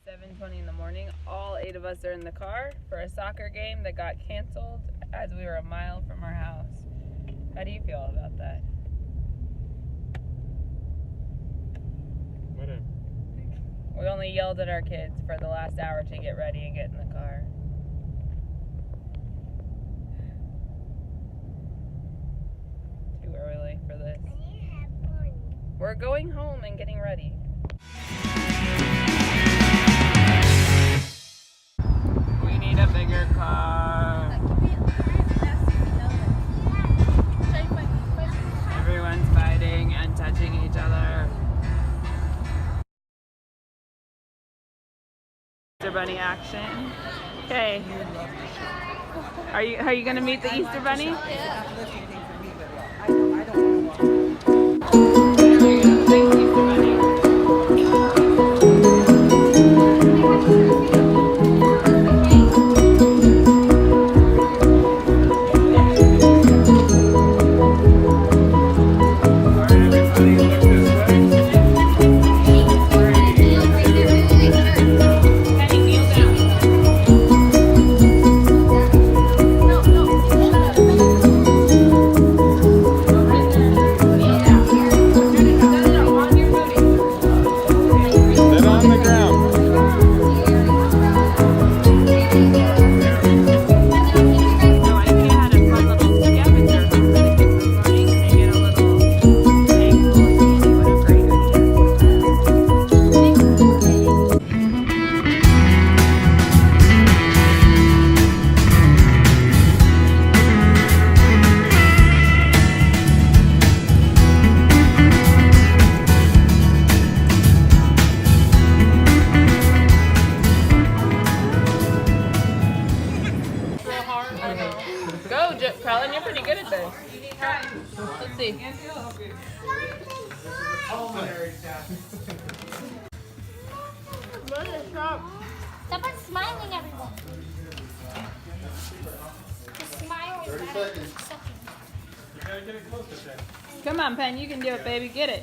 7:20 in the morning. All 8 of us are in the car for a soccer game that got canceled as we were a mile from our house. How do you feel about that? Whatever. We only yelled at our kids for the last hour to get ready and get in the car. Too early for this. We're going home and getting ready. We need a bigger car. Everyone's fighting and touching each other. Easter Bunny action. Okay. Are you gonna meet the Easter Bunny? Yeah. Go, Colin, you're pretty good at this. Let's see. Stop smiling, everyone. Just smile. 30 seconds. You gotta get it closer then. Come on, Pen, you can do it, baby. Get it.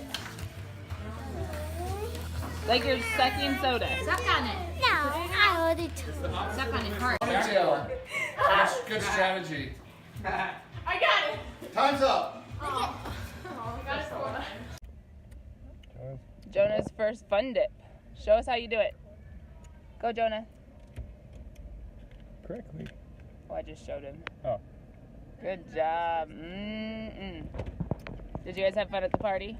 Like you're sucking soda. Suck on it. No, I already took it. Suck on it hard. Good strategy. I got it. Time's up. Jonah's first fun dip. Show us how you do it. Go, Jonah. Correctly. Oh, I just showed him. Oh. Good job. Did you guys have fun at the party?